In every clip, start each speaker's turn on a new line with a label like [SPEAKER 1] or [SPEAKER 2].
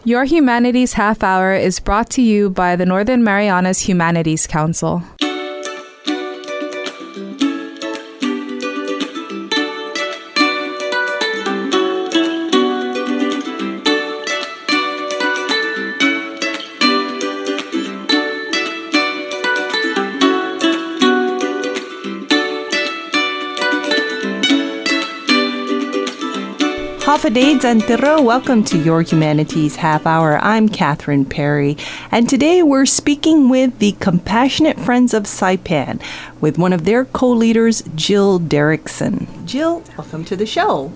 [SPEAKER 1] Your Humanities Half Hour is brought to you by the Northern Marianas Humanities Council.
[SPEAKER 2] Hafadades and Tiro, welcome to Your Humanities Half Hour. I'm Catherine Perry, and today we're speaking with the Compassionate Friends of Saipan with one of their co-leaders, Jill Derickson. Jill, welcome to the show.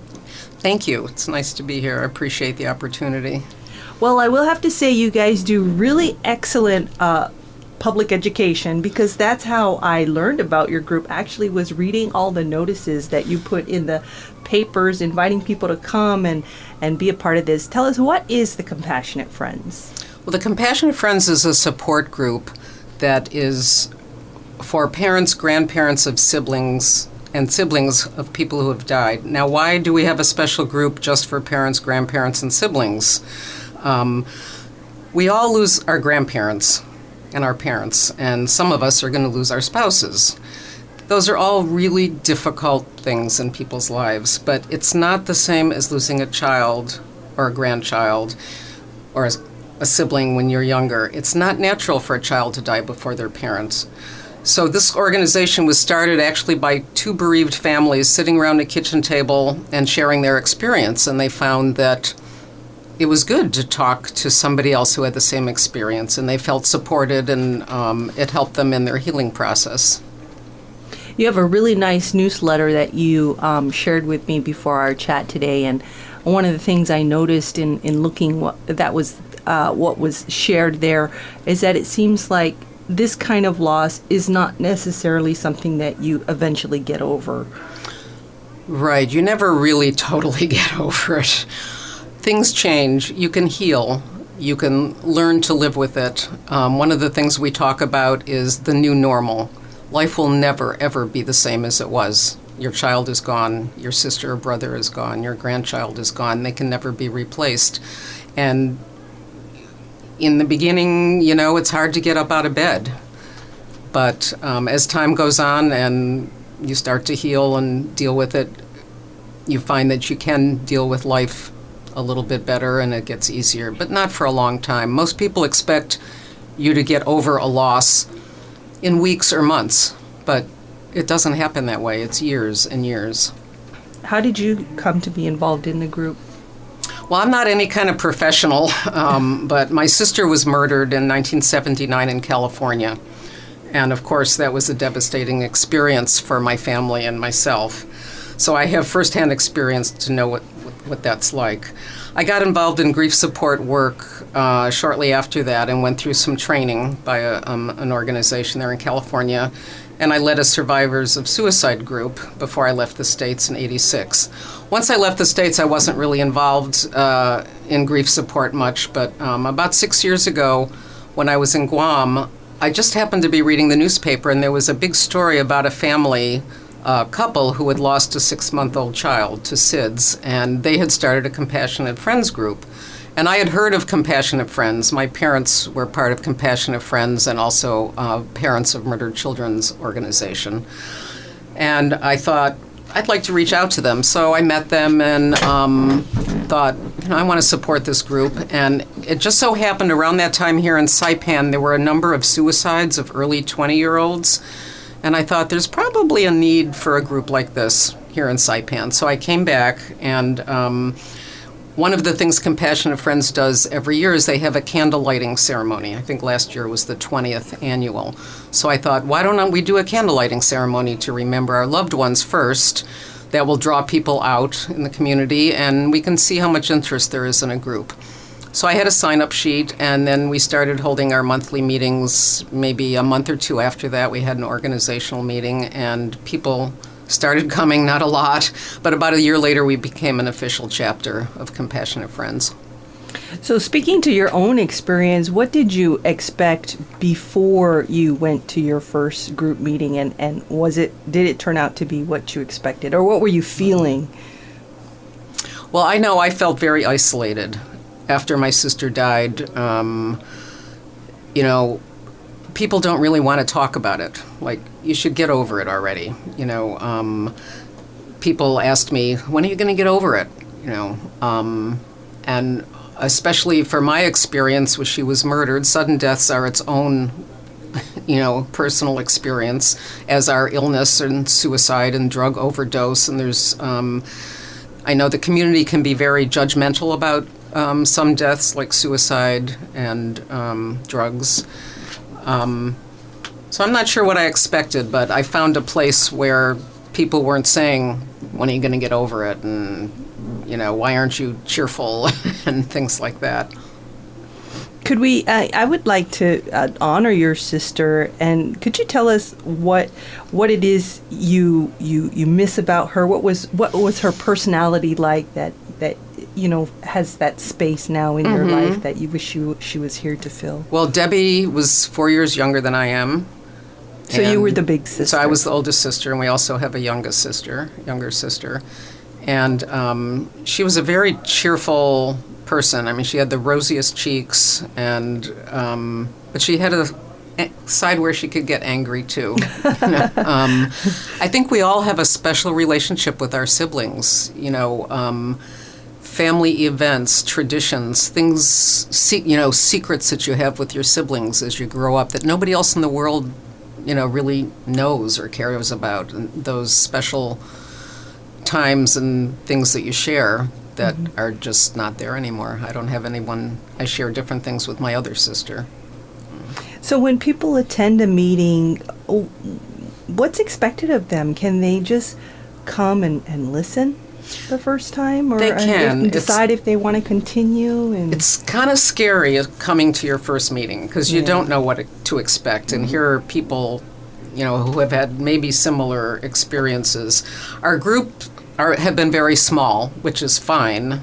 [SPEAKER 3] Thank you. It's nice to be here. I appreciate the opportunity.
[SPEAKER 2] Well, I will have to say you guys do really excellent public education, because that's how I learned about your group, actually was reading all the notices that you put in the papers inviting people to come and be a part of this. Tell us, what is the Compassionate Friends?
[SPEAKER 3] Well, the Compassionate Friends is a support group that is for parents, grandparents of siblings, and siblings of people who have died. Now, why do we have a special group just for parents, grandparents, and siblings? We all lose our grandparents and our parents, and some of us are going to lose our spouses. Those are all really difficult things in people's lives, but it's not the same as losing a child or a grandchild or a sibling when you're younger. It's not natural for a child to die before their parents. So this organization was started actually by two bereaved families sitting around a kitchen table and sharing their experience, and they found that it was good to talk to somebody else who had the same experience, and they felt supported, and it helped them in their healing process.
[SPEAKER 2] You have a really nice newsletter that you shared with me before our chat today, and one of the things I noticed in looking what was shared there is that it seems like this kind of loss is not necessarily something that you eventually get over.
[SPEAKER 3] Right. You never really totally get over it. Things change. You can heal. You can learn to live with it. One of the things we talk about is the new normal. Life will never, ever be the same as it was. Your child is gone. Your sister or brother is gone. Your grandchild is gone. They can never be replaced. And in the beginning, it's hard to get up out of bed. But as time goes on and you start to heal and deal with it, you find that you can deal with life a little bit better, and it gets easier, but not for a long time. Most people expect you to get over a loss in weeks or months, but it doesn't happen that way. It's years and years.
[SPEAKER 2] How did you come to be involved in the group?
[SPEAKER 3] Well, I'm not any kind of professional, but my sister was murdered in 1979 in California. And of course, that was a devastating experience for my family and myself. So I have firsthand experience to know what that's like. I got involved in grief support work shortly after that and went through some training by an organization there in California. And I led a survivors of suicide group before I left the States in '86. Once I left the States, I wasn't really involved in grief support much, but about 6 years ago, when I was in Guam, I just happened to be reading the newspaper, and there was a big story about a family couple who had lost a 6-month-old child to SIDS, and they had started a Compassionate Friends group. And I had heard of Compassionate Friends. My parents were part of Compassionate Friends and also Parents of Murdered Children's organization. And I thought, I'd like to reach out to them. So I met them and thought, I want to support this group. And it just so happened around that time here in Saipan, there were a number of suicides of early 20-year-olds. And I thought there's probably a need for a group like this here in Saipan. So I came back, and one of the things Compassionate Friends does every year is they have a candle lighting ceremony. I think last year was the 20th annual. So I thought, why don't we do a candle lighting ceremony to remember our loved ones first? That will draw people out in the community, and we can see how much interest there is in a group. So I had a sign-up sheet, and then we started holding our monthly meetings. Maybe a month or two after that, we had an organizational meeting, and people started coming, not a lot, but about a year later, we became an official chapter of Compassionate Friends.
[SPEAKER 2] So speaking to your own experience, what did you expect before you went to your first group meeting, and did it turn out to be what you expected, or what were you feeling?
[SPEAKER 3] Well, I know I felt very isolated. after my sister died, you know, people don't really want to talk about it. Like, you should get over it already. You know, people asked me, when are you going to get over it? You know, and especially for my experience, when she was murdered, sudden deaths are its own, you know, personal experience, as are illness and suicide and drug overdose. And there's, I know the community can be very judgmental about some deaths, like suicide and drugs. So I'm not sure what I expected, but I found a place where people weren't saying, when are you going to get over it? And, you know, why aren't you cheerful? And things like that.
[SPEAKER 2] Could we, I would like to honor your sister, and could you tell us what it is you miss about her? What was her personality like that you know, has that space now in your life that you wish she was here to fill?
[SPEAKER 3] Well, Debbie was 4 years younger than I am.
[SPEAKER 2] So you were the big sister.
[SPEAKER 3] So I was the oldest sister, and we also have a younger sister. And she was a very cheerful person. I mean, she had the rosiest cheeks, and but she had a side where she could get angry too. I think we all have a special relationship with our siblings. You know, family events, traditions, things, you know, secrets that you have with your siblings as you grow up that nobody else in the world, you know, really knows or cares about. And those special times and things that you share that are just not there anymore. I don't have anyone. I share different things with my other sister.
[SPEAKER 2] So when people attend a meeting, what's expected of them? Can they just come and listen the first time, or
[SPEAKER 3] they can
[SPEAKER 2] decide if they want to continue? And
[SPEAKER 3] it's kind of scary coming to your first meeting because you don't know what to expect, and here are people, you know, who have had maybe similar experiences. Our group have been very small, which is fine.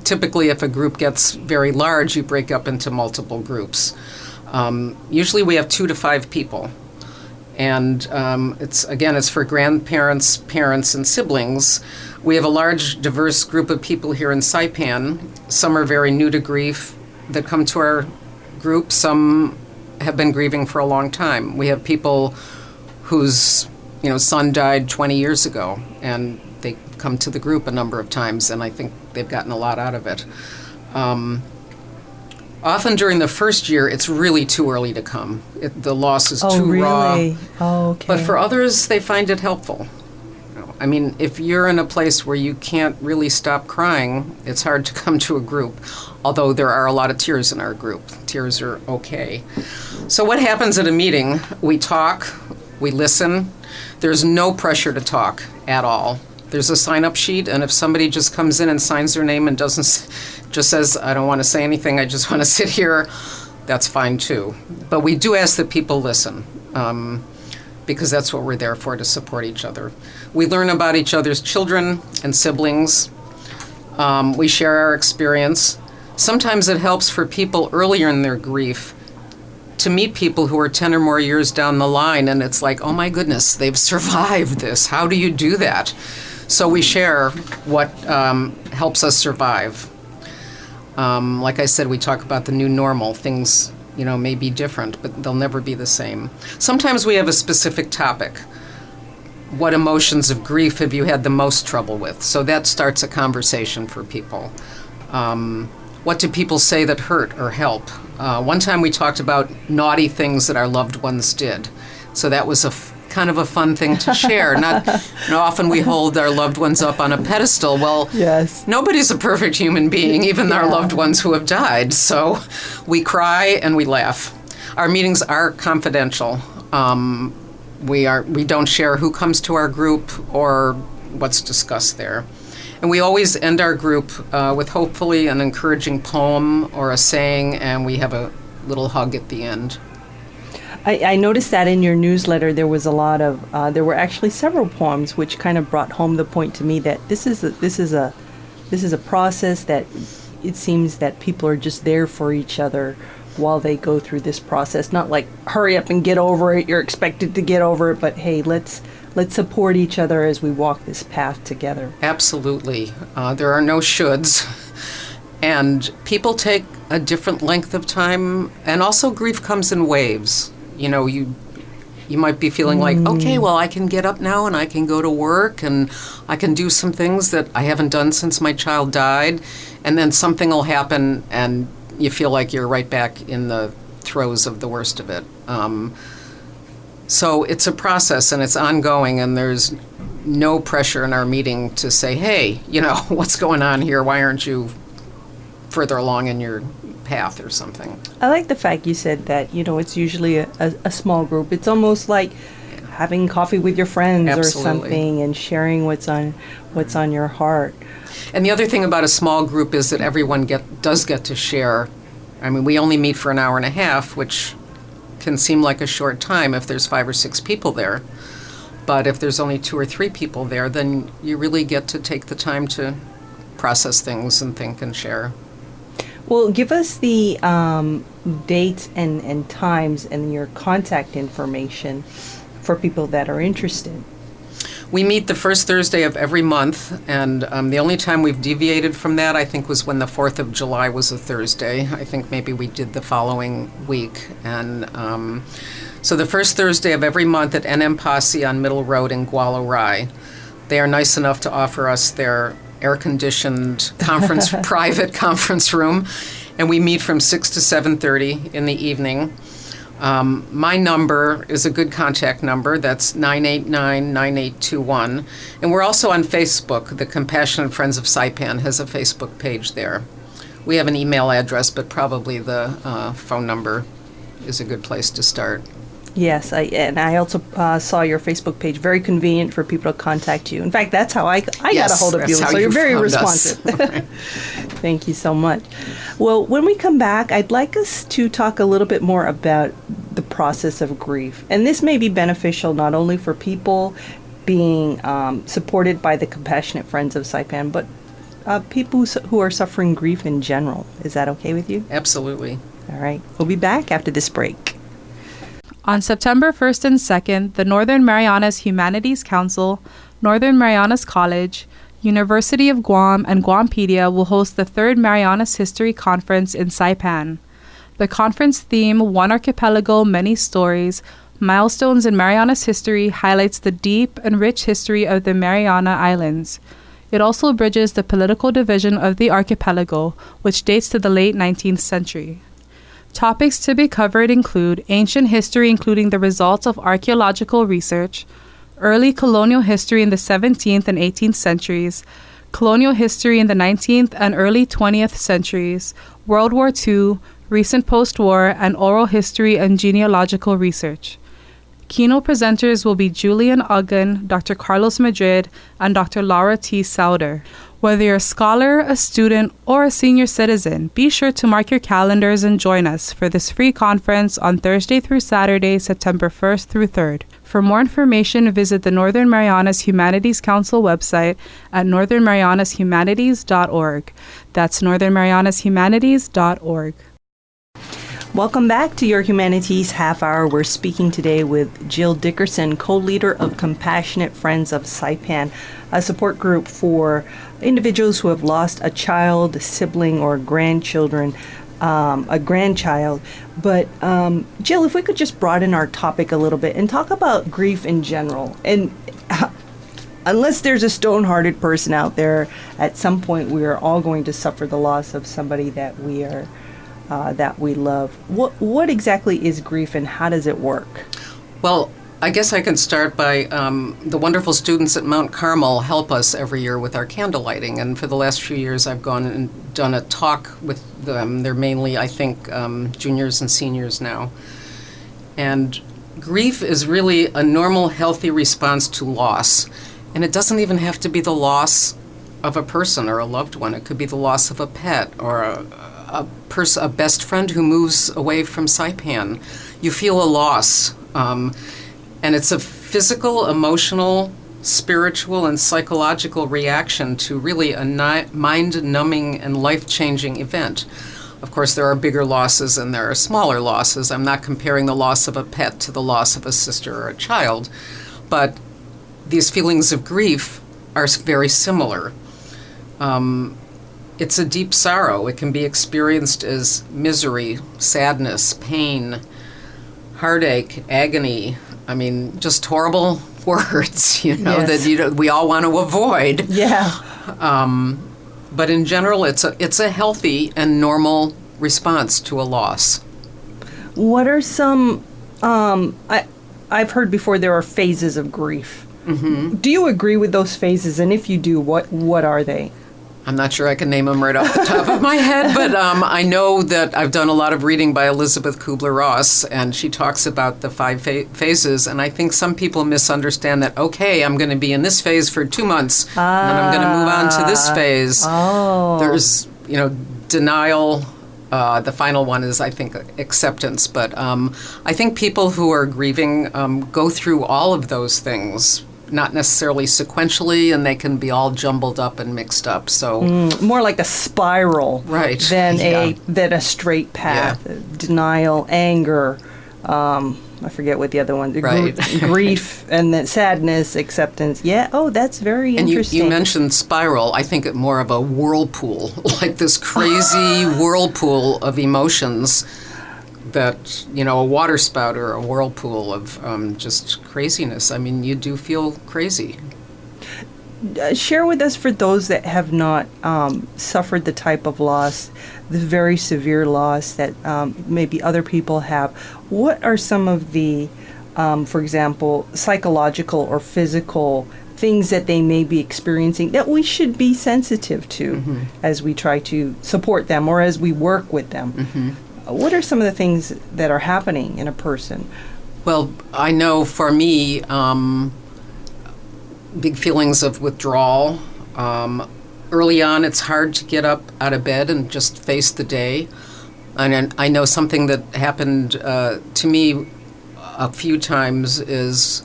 [SPEAKER 3] Typically, if a group gets very large, you break up into multiple groups. Usually, we have 2 to 5 people. And it's for grandparents, parents, and siblings. We have a large, diverse group of people here in Saipan. Some are very new to grief that come to our group. Some have been grieving for a long time. We have people whose, you know, son died 20 years ago, and they come to the group a number of times, and I think they've gotten a lot out of it. Often during the first year, it's really too early to come. The loss is too raw.
[SPEAKER 2] Oh, okay.
[SPEAKER 3] But for others, they find it helpful. I mean, if you're in a place where you can't really stop crying, it's hard to come to a group, although there are a lot of tears in our group. Tears are okay. So what happens at a meeting? We talk, we listen. There's no pressure to talk at all. There's a sign-up sheet, and if somebody just comes in and signs their name and just says, I don't want to say anything, I just want to sit here, that's fine too. But we do ask that people listen, because that's what we're there for, to support each other. We learn about each other's children and siblings. We share our experience. Sometimes it helps for people earlier in their grief to meet people who are 10 or more years down the line, and it's like, oh my goodness, they've survived this. How do you do that? So we share what helps us survive. Like I said, we talk about the new normal. Things, you know, may be different, but they'll never be the same. Sometimes we have a specific topic. What emotions of grief have you had the most trouble with? So that starts a conversation for people. What do people say that hurt or help? One time we talked about naughty things that our loved ones did. So that was kind of a fun thing to share. Not, you know, often we hold our loved ones up on a pedestal. Well,
[SPEAKER 2] yes.
[SPEAKER 3] Nobody's a perfect human being, even our loved ones who have died. So we cry and we laugh. Our meetings are confidential. We don't share who comes to our group or what's discussed there. And we always end our group with hopefully an encouraging poem or a saying, and we have a little hug at the end.
[SPEAKER 2] I noticed that in your newsletter there was a lot of there were actually several poems which kind of brought home the point to me that this is a process that it seems that people are just there for each other while they go through this process. Not like hurry up and get over it. You're expected to get over it, but hey, let's support each other as we walk this path together.
[SPEAKER 3] Absolutely. There are no shoulds. And people take a different length of time, and also grief comes in waves. You might be feeling like, okay, well, I can get up now and I can go to work and I can do some things that I haven't done since my child died. And then something will happen and you feel like you're right back in the throes of the worst of it. So it's a process and it's ongoing, and there's no pressure in our meeting to say, hey, what's going on here? Why aren't you further along in your path or something?
[SPEAKER 2] I like the fact you said that, it's usually a small group. It's almost like having coffee with your friends
[SPEAKER 3] Absolutely.
[SPEAKER 2] Or something and sharing what's on your heart.
[SPEAKER 3] And the other thing about a small group is that everyone does get to share. I mean, we only meet for an hour and a half, which can seem like a short time if there's 5 or 6 people there. But if there's only 2 or 3 people there, then you really get to take the time to process things and think and share.
[SPEAKER 2] Well, give us the dates and times and your contact information for people that are interested.
[SPEAKER 3] We meet the first Thursday of every month, and the only time we've deviated from that, I think, was when the 4th of July was a Thursday. I think maybe we did the following week. And so the first Thursday of every month at NM Posse on Middle Road in Gualo Rye. They are nice enough to offer us their air-conditioned private conference room, and we meet from 6 to 7:30 in the evening. My number is a good contact number. That's 989-9821. And we're also on Facebook. The Compassionate Friends of Saipan has a Facebook page there. We have an email address, but probably the phone number is a good place to start.
[SPEAKER 2] Yes, I also saw your Facebook page. Very convenient for people to contact you. In fact, that's how I got a hold of you. So you're very responsive. Thank you so much. Well, when we come back, I'd like us to talk a little bit more about the process of grief. And this may be beneficial not only for people being supported by the Compassionate Friends of Saipan, but people who are suffering grief in general. Is that okay with you?
[SPEAKER 3] Absolutely.
[SPEAKER 2] All right. We'll be back after this break.
[SPEAKER 1] On September 1st and 2nd, the Northern Marianas Humanities Council, Northern Marianas College, University of Guam, and Guampedia will host the 3rd Marianas History Conference in Saipan. The conference theme, One Archipelago, Many Stories, Milestones in Marianas History, highlights the deep and rich history of the Mariana Islands. It also bridges the political division of the archipelago, which dates to the late 19th century. Topics to be covered include ancient history, including the results of archaeological research, early colonial history in the 17th and 18th centuries, colonial history in the 19th and early 20th centuries, World War II, recent post-war, and oral history and genealogical research. Keynote presenters will be Julian Uggan, Dr. Carlos Madrid, and Dr. Laura T. Sauder. Whether you're a scholar, a student, or a senior citizen, be sure to mark your calendars and join us for this free conference on Thursday through Saturday, September 1st through 3rd. For more information, visit the Northern Marianas Humanities Council website at northernmarianashumanities.org. That's northernmarianashumanities.org.
[SPEAKER 2] Welcome back to your Humanities Half Hour. We're speaking today with Jill Dickerson, co-leader of Compassionate Friends of Saipan, a support group for individuals who have lost a child, a sibling, or grandchildren, a grandchild. But Jill, if we could just broaden our topic a little bit and talk about grief in general. And unless there's a stone-hearted person out there, at some point we are all going to suffer the loss of somebody that we love. What exactly is grief and how does it work?
[SPEAKER 3] Well, I guess I can start by the wonderful students at Mount Carmel help us every year with our candle lighting. And for the last few years, I've gone and done a talk with them. They're mainly, I think, juniors and seniors now. And grief is really a normal, healthy response to loss. And it doesn't even have to be the loss of a person or a loved one. It could be the loss of a pet or a best friend who moves away from Saipan. You feel a loss. And it's a physical, emotional, spiritual, and psychological reaction to really a mind-numbing and life-changing event. Of course, there are bigger losses and there are smaller losses. I'm not comparing the loss of a pet to the loss of a sister or a child. But these feelings of grief are very similar. it's a deep sorrow. It can be experienced as misery, sadness, pain, heartache, agony. I mean, just horrible words,
[SPEAKER 2] Yes.
[SPEAKER 3] that we all want to avoid.
[SPEAKER 2] Yeah.
[SPEAKER 3] But in general, it's a healthy and normal response to a loss.
[SPEAKER 2] What are some? I've heard before there are phases of grief. Mm-hmm. Do you agree with those phases? And if you do, what are they?
[SPEAKER 3] I'm not sure I can name them right off the top of my head, but I know that I've done a lot of reading by Elizabeth Kubler-Ross, and she talks about the 5 phases, and I think some people misunderstand that, okay, I'm going to be in this phase for 2 months, and then I'm going to move on to this phase.
[SPEAKER 2] Oh.
[SPEAKER 3] There's, denial. The final one is, I think, acceptance. But I think people who are grieving go through all of those things, not necessarily sequentially, and they can be all jumbled up and mixed up. So
[SPEAKER 2] More like a spiral,
[SPEAKER 3] Right.
[SPEAKER 2] than
[SPEAKER 3] Yeah.
[SPEAKER 2] a straight path. Denial, anger. I forget what the other one.
[SPEAKER 3] Right.
[SPEAKER 2] Grief, and then sadness, acceptance. Yeah. Oh, that's very
[SPEAKER 3] And
[SPEAKER 2] interesting.
[SPEAKER 3] you mentioned spiral. I think it more of a whirlpool, like this crazy whirlpool of emotions that, a water spout or a whirlpool of just craziness. I mean, you do feel crazy.
[SPEAKER 2] Share with us, for those that have not suffered the type of loss, the very severe loss that maybe other people have. What are some of the, for example, psychological or physical things that they may be experiencing that we should be sensitive to as we try to support them or as we work with them? What are some of the things that are happening in a person?
[SPEAKER 3] Well, I know for me, big feelings of withdrawal. Early on, it's hard to get up out of bed and just face the day. And I know something that happened to me a few times is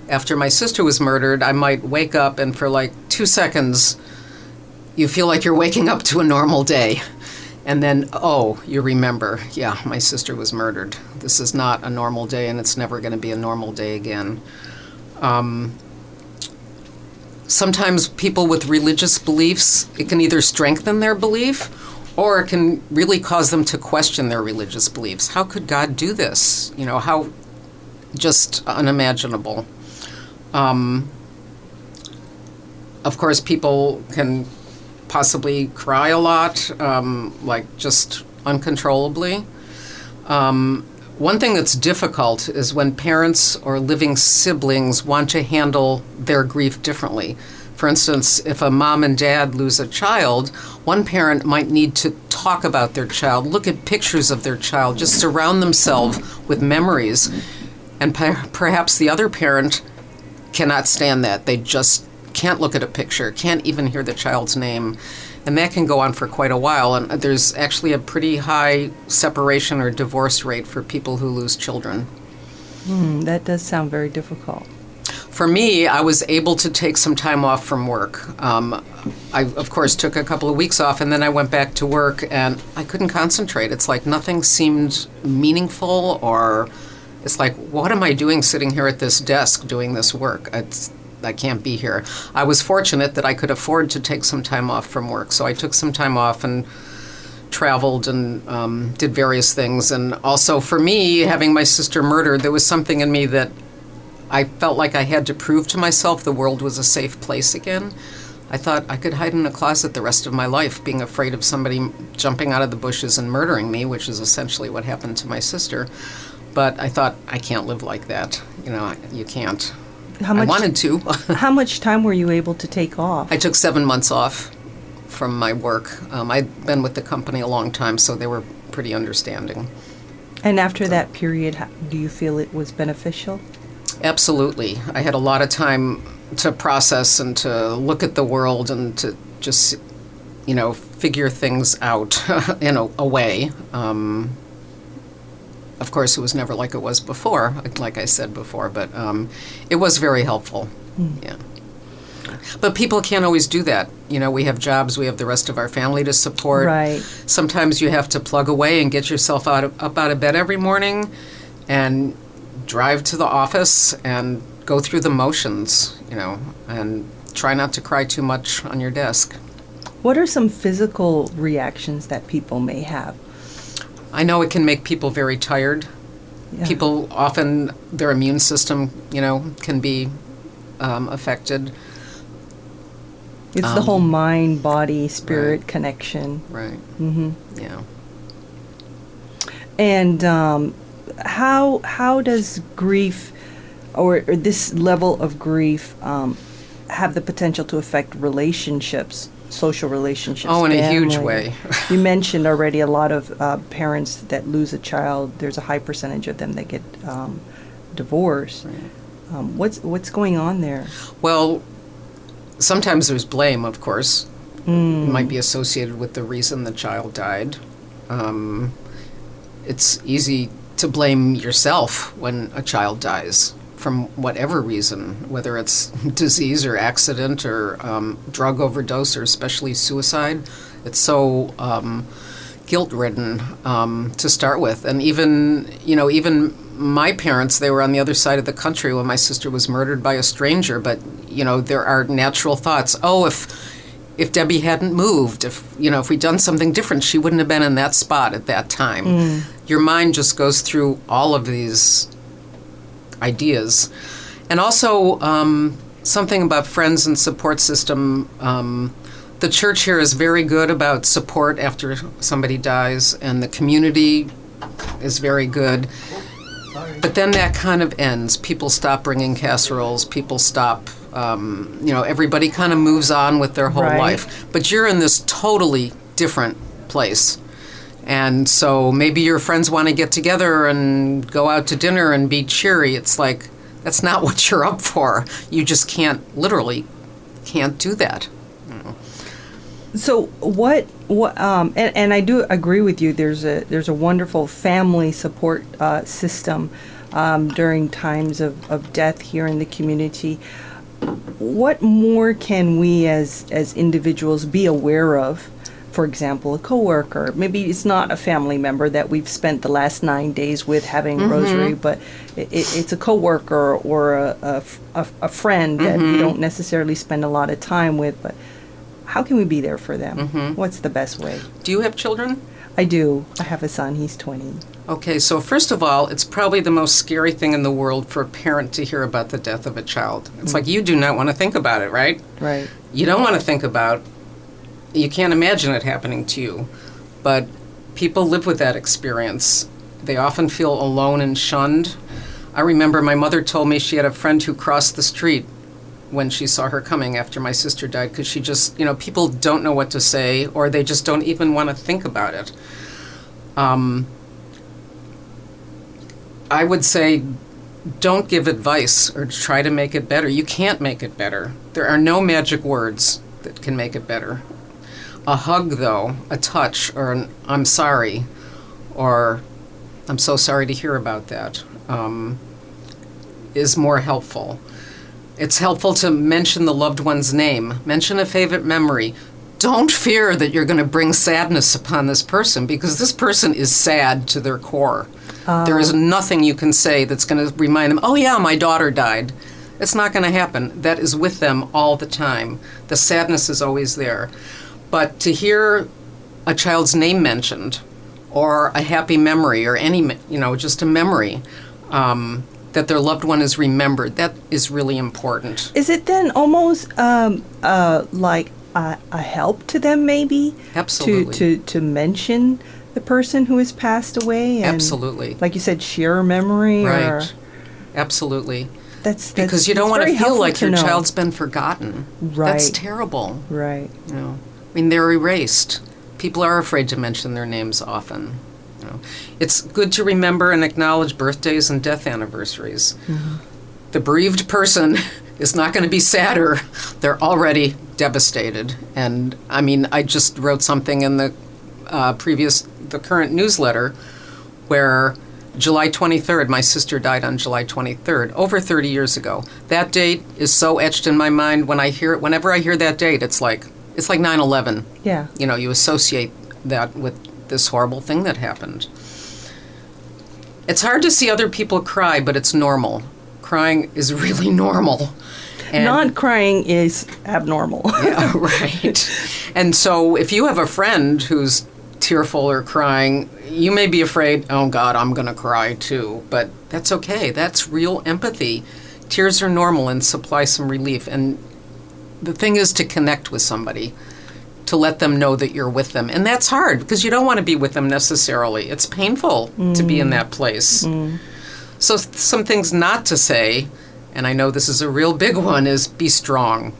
[SPEAKER 3] after my sister was murdered, I might wake up and for like 2 seconds, you feel like you're waking up to a normal day. And then, you remember, yeah, my sister was murdered. This is not a normal day, and it's never going to be a normal day again. Sometimes people with religious beliefs, it can either strengthen their belief or it can really cause them to question their religious beliefs. How could God do this? How just unimaginable. Of course, people can possibly cry a lot, like just uncontrollably. One thing that's difficult is when parents or living siblings want to handle their grief differently. For instance, if a mom and dad lose a child, one parent might need to talk about their child, look at pictures of their child, just surround themselves with memories. And perhaps the other parent cannot stand that. They just can't look at a picture, can't even hear the child's name. And that can go on for quite a while. And there's actually a pretty high separation or divorce rate for people who lose children.
[SPEAKER 2] That does sound very difficult.
[SPEAKER 3] For me, I was able to take some time off from work. I, of course, took a couple of weeks off, and then I went back to work, and I couldn't concentrate. It's like nothing seemed meaningful, or it's like, what am I doing sitting here at this desk doing this work? I can't be here. I was fortunate that I could afford to take some time off from work, so I took some time off and traveled and did various things. And also for me, having my sister murdered, there was something in me that I felt like I had to prove to myself the world was a safe place again. I thought I could hide in a closet the rest of my life, being afraid of somebody jumping out of the bushes and murdering me, which is essentially what happened to my sister. But I thought, I can't live like that. You can't. I wanted to.
[SPEAKER 2] How much time were you able to take off?
[SPEAKER 3] I took 7 months off from my work. I'd been with the company a long time, so they were pretty understanding.
[SPEAKER 2] And after that period, do you feel it was beneficial?
[SPEAKER 3] Absolutely. I had a lot of time to process and to look at the world and to just, figure things out in a way. Of course, it was never like it was before, like I said before, but it was very helpful. Yeah. But people can't always do that. We have jobs, we have the rest of our family to support.
[SPEAKER 2] Right.
[SPEAKER 3] Sometimes you have to plug away and get yourself up out of bed every morning and drive to the office and go through the motions, and try not to cry too much on your desk.
[SPEAKER 2] What are some physical reactions that people may have?
[SPEAKER 3] I know it can make people very tired.
[SPEAKER 2] Yeah.
[SPEAKER 3] People often, their immune system, can be affected.
[SPEAKER 2] It's the whole mind, body, spirit connection.
[SPEAKER 3] Right.
[SPEAKER 2] Mm-hmm.
[SPEAKER 3] Yeah.
[SPEAKER 2] And how does grief, or this level of grief, have the potential to affect relationships, social relationships?
[SPEAKER 3] Oh, in a huge
[SPEAKER 2] family?
[SPEAKER 3] way.
[SPEAKER 2] You mentioned already a lot of parents that lose a child. There's a high percentage of them that get divorced.
[SPEAKER 3] Right.
[SPEAKER 2] What's going on there?
[SPEAKER 3] Well, sometimes there's blame, of course. It might be associated with the reason the child died. It's easy to blame yourself when a child dies from whatever reason, whether it's disease or accident or drug overdose or especially suicide. It's so guilt-ridden to start with. And even my parents, they were on the other side of the country when my sister was murdered by a stranger, but, there are natural thoughts. Oh, if Debbie hadn't moved, if we'd done something different, she wouldn't have been in that spot at that time. Your mind just goes through all of these ideas. And also something about friends and support system. The church here is very good about support after somebody dies, and the community is very good. But then that kind of ends. People stop bringing casseroles. People stop, everybody kind of moves on with their whole life. But you're in this totally different place. And so maybe your friends want to get together and go out to dinner and be cheery. It's like, that's not what you're up for. You just literally can't do that.
[SPEAKER 2] So what and I do agree with you. There's a wonderful family support system during times of death here in the community. What more can we as individuals be aware of? For example, a coworker. Maybe it's not a family member that we've spent the last 9 days with having rosary, but it's a coworker or a friend that we don't necessarily spend a lot of time with. But how can we be there for them? What's the best way?
[SPEAKER 3] Do you have children?
[SPEAKER 2] I do. I have a son. He's 20.
[SPEAKER 3] Okay, so first of all, it's probably the most scary thing in the world for a parent to hear about the death of a child. It's like you do not want to think about it, right?
[SPEAKER 2] Right.
[SPEAKER 3] You don't want to think about, you can't imagine it happening to you. But people live with that experience. They often feel alone and shunned. I remember my mother told me she had a friend who crossed the street when she saw her coming after my sister died, because she just, people don't know what to say, or they just don't even want to think about it. I would say don't give advice or try to make it better. You can't make it better. There are no magic words that can make it better. A hug, though, a touch, or an I'm sorry, or I'm so sorry to hear about that, is more helpful. It's helpful to mention the loved one's name, mention a favorite memory. Don't fear that you're going to bring sadness upon this person, because this person is sad to their core. There is nothing you can say that's going to remind them, oh yeah, my daughter died. It's not going to happen. That is with them all the time. The sadness is always there. But to hear a child's name mentioned, or a happy memory, or any, just a memory, that their loved one is remembered, that is really important.
[SPEAKER 2] Is it then almost like a help to them, maybe?
[SPEAKER 3] Absolutely.
[SPEAKER 2] To mention the person who has passed away? And,
[SPEAKER 3] absolutely.
[SPEAKER 2] like you said, share a memory?
[SPEAKER 3] Right.
[SPEAKER 2] Or
[SPEAKER 3] absolutely.
[SPEAKER 2] That's
[SPEAKER 3] because you don't want to feel like your
[SPEAKER 2] know.
[SPEAKER 3] child's been forgotten.
[SPEAKER 2] Right.
[SPEAKER 3] That's terrible.
[SPEAKER 2] Right.
[SPEAKER 3] I mean, they're erased. People are afraid to mention their names often. It's good to remember and acknowledge birthdays and death anniversaries. The bereaved person is not going to be sadder. They're already devastated. And I mean, I just wrote something in the current newsletter where July 23rd, my sister died on July 23rd, over 30 years ago. That date is so etched in my mind. Whenever I hear that date, it's like 9/11.
[SPEAKER 2] Yeah.
[SPEAKER 3] You associate that with this horrible thing that happened. It's hard to see other people cry, but it's normal. Crying is really normal. And
[SPEAKER 2] not crying is abnormal.
[SPEAKER 3] yeah, right. And so if you have a friend who's tearful or crying, you may be afraid, oh God, I'm going to cry too. But that's okay. That's real empathy. Tears are normal and supply some relief. And the thing is to connect with somebody, to let them know that you're with them. And that's hard because you don't want to be with them necessarily. It's painful to be in that place. So some things not to say, and I know this is a real big one, is be strong.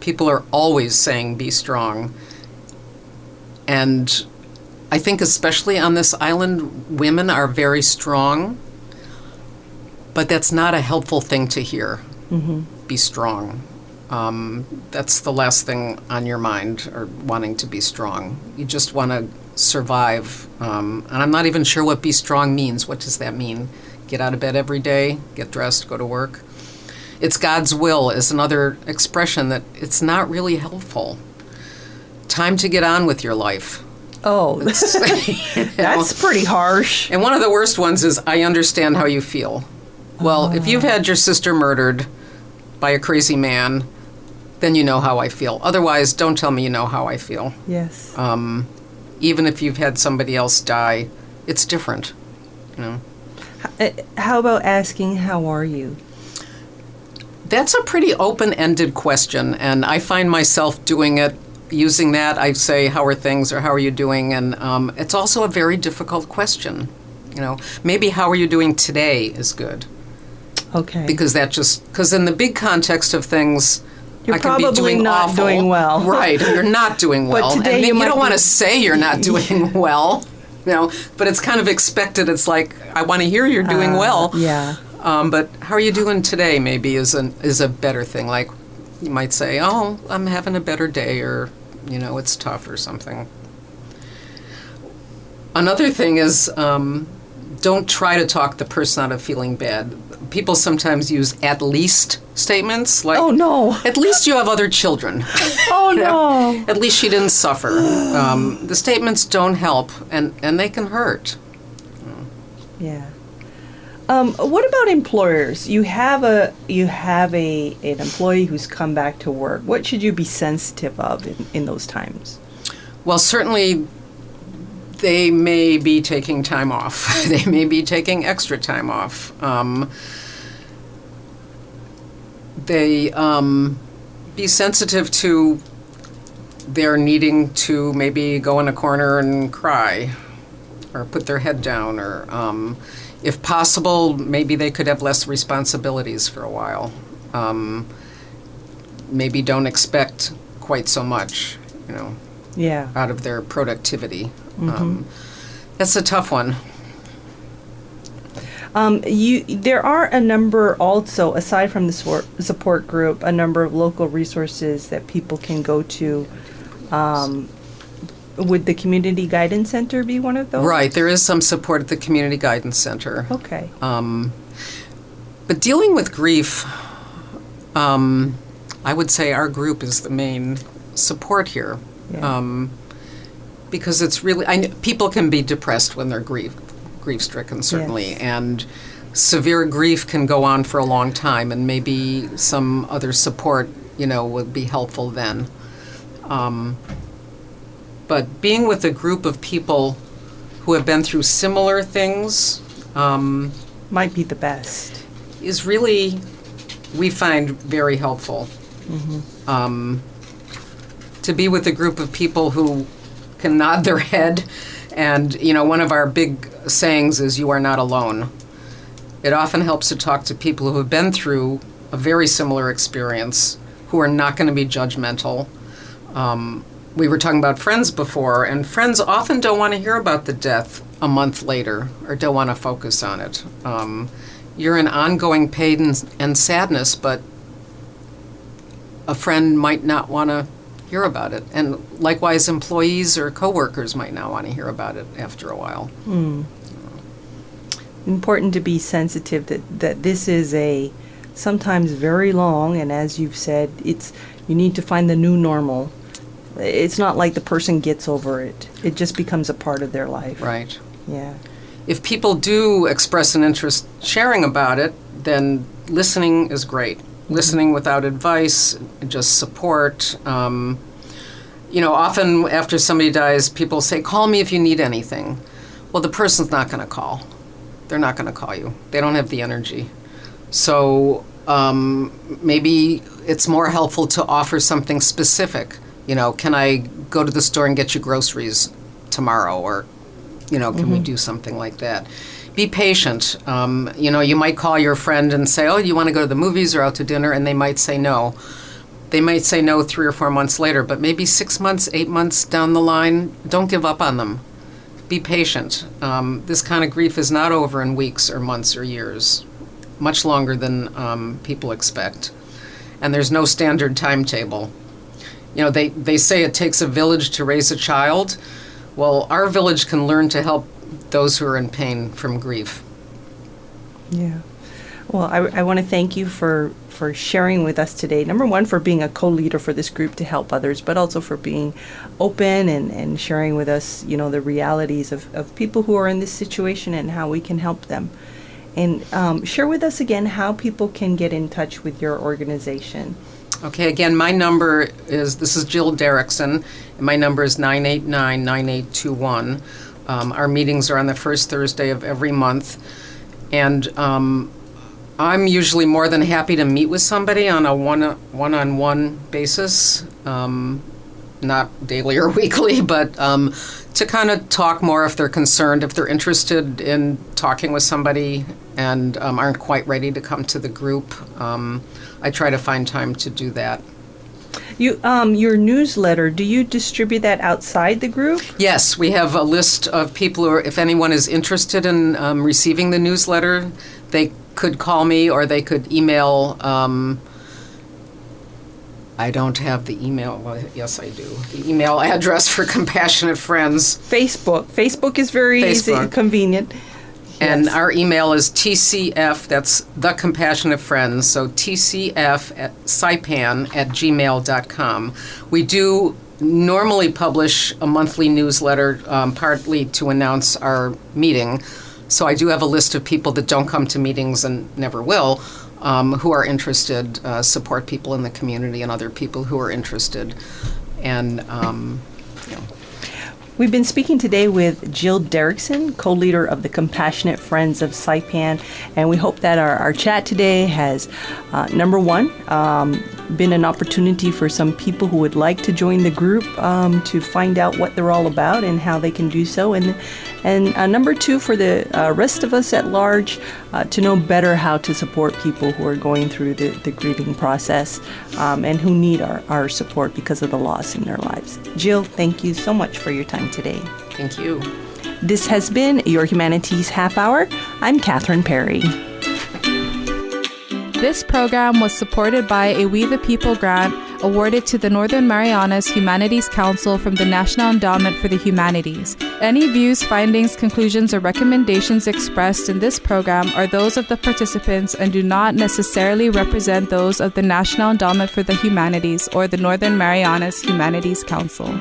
[SPEAKER 3] People are always saying be strong. And I think especially on this island, women are very strong, but that's not a helpful thing to hear. Be strong. That's the last thing on your mind, or wanting to be strong. You just want to survive. And I'm not even sure what be strong means. What does that mean? Get out of bed every day, get dressed, go to work. It's God's will is another expression that it's not really helpful. Time to get on with your life.
[SPEAKER 2] Oh, that's pretty harsh.
[SPEAKER 3] And one of the worst ones is, I understand how you feel. Well, if you've had your sister murdered by a crazy man, then you know how I feel. Otherwise, don't tell me you know how I feel.
[SPEAKER 2] Yes.
[SPEAKER 3] Even if you've had somebody else die, it's different. You know?
[SPEAKER 2] How about asking, how are you?
[SPEAKER 3] That's a pretty open-ended question, and I find myself doing it, using that. I say, how are things, or how are you doing? And it's also a very difficult question. You know, maybe how are you doing today is good.
[SPEAKER 2] Okay.
[SPEAKER 3] Because in the big context of things,
[SPEAKER 2] you're
[SPEAKER 3] I can
[SPEAKER 2] probably
[SPEAKER 3] be doing
[SPEAKER 2] not
[SPEAKER 3] awful.
[SPEAKER 2] Doing well.
[SPEAKER 3] Right, you're not doing well.
[SPEAKER 2] But today
[SPEAKER 3] and
[SPEAKER 2] you
[SPEAKER 3] don't want to say you're not doing well, you know, but it's kind of expected. It's like, I want to hear you're doing well.
[SPEAKER 2] Yeah.
[SPEAKER 3] But how are you doing today maybe is a better thing. Like, you might say, oh, I'm having a better day, or, you know, it's tough or something. Another thing is, don't try to talk the person out of feeling bad. People sometimes use at least statements, like,
[SPEAKER 2] oh, no.
[SPEAKER 3] At least you have other children.
[SPEAKER 2] Oh, no.
[SPEAKER 3] At least she didn't suffer. The statements don't help, and they can hurt.
[SPEAKER 2] Yeah. What about employers? You have an employee who's come back to work. What should you be sensitive of in those times? Well,
[SPEAKER 3] certainly they may be taking time off. They may be taking extra time off. They be sensitive to their needing to maybe go in a corner and cry, or put their head down, or if possible, maybe they could have less responsibilities for a while. Maybe don't expect quite so much, you know, out of their productivity. That's a tough one.
[SPEAKER 2] There are a number also, aside from the support group, a number of local resources that people can go to. Would the Community Guidance Center be one of those?
[SPEAKER 3] Right, there is some support at the Community Guidance Center.
[SPEAKER 2] Okay.
[SPEAKER 3] But dealing with grief, I would say our group is the main support here. Yeah. Because it's really, people can be depressed when they're grief-stricken, certainly, yes. And severe grief can go on for a long time, and maybe some other support, you know, would be helpful then. But being with a group of people who have been through similar things
[SPEAKER 2] might be the best.
[SPEAKER 3] Is really, we find, very helpful. To be with a group of people who can nod their head, and, you know, one of our big sayings is, you are not alone. It often helps to talk to people who have been through a very similar experience, who are not going to be judgmental. We were talking about friends before, and friends often don't want to hear about the death a month later, or don't want to focus on it. You're in ongoing pain and sadness, but a friend might not want to hear about it. And likewise, employees or coworkers might not want to hear about it after a while.
[SPEAKER 2] Important to be sensitive that this is a sometimes very long, and as you've said, you need to find the new normal. It's not like the person gets over it. It just becomes a part of their life.
[SPEAKER 3] Right.
[SPEAKER 2] Yeah.
[SPEAKER 3] If people do express an interest sharing about it, then listening is great. listening without advice, just support. Often after somebody dies, people say, call me if you need anything. Well, the person's not going to call. They're not going to call you. They don't have the energy. So maybe it's more helpful to offer something specific. Can I go to the store and get you groceries tomorrow? Or, can we do something like that? Be patient. You might call your friend and say, oh, you want to go to the movies or out to dinner? And they might say no. They might say no 3 or 4 months later, but maybe 6 months, 8 months down the line, don't give up on them. Be patient. This kind of grief is not over in weeks or months or years, much longer than people expect. And there's no standard timetable. They say it takes a village to raise a child. Well, our village can learn to help those who are in pain from grief.
[SPEAKER 2] Yeah. Well, I want to thank you for sharing with us today. Number one, for being a co-leader for this group to help others, but also for being open and sharing with us, the realities of people who are in this situation and how we can help them. And share with us again how people can get in touch with your organization.
[SPEAKER 3] Okay, again, my number this is Jill Derickson, and my number is 989-9821. Our meetings are on the first Thursday of every month, and I'm usually more than happy to meet with somebody on a one-on-one basis, not daily or weekly, but to kind of talk more if they're concerned, if they're interested in talking with somebody and aren't quite ready to come to the group. I try to find time to do that.
[SPEAKER 2] Your newsletter, do you distribute that outside the group?
[SPEAKER 3] Yes, we have a list of people who are, if anyone is interested in receiving the newsletter, they could call me or they could email. I don't have the email. Well, yes, I do. The email address for Compassionate Friends.
[SPEAKER 2] Facebook is very easy, convenient.
[SPEAKER 3] And
[SPEAKER 2] Yes.
[SPEAKER 3] our email is TCF, that's The Compassionate Friends, so tcf@saipan@gmail.com. We do normally publish a monthly newsletter, partly to announce our meeting. So I do have a list of people that don't come to meetings and never will, who are interested, support people in the community and other people who are interested. And,
[SPEAKER 2] We've been speaking today with Jill Derickson, co-leader of the Compassionate Friends of Saipan, and we hope that our chat today has, number one, been an opportunity for some people who would like to join the group to find out what they're all about and how they can do so, and number two, for the rest of us at large to know better how to support people who are going through the grieving process and who need our support because of the loss in their lives. Jill, thank you so much for your time today.
[SPEAKER 3] thank you.
[SPEAKER 2] This has been your Humanities Half Hour. I'm Catherine Perry.
[SPEAKER 1] This program was supported by a We the People grant awarded to the Northern Marianas Humanities Council from the National Endowment for the Humanities. Any views, findings, conclusions, or recommendations expressed in this program are those of the participants and do not necessarily represent those of the National Endowment for the Humanities or the Northern Marianas Humanities Council.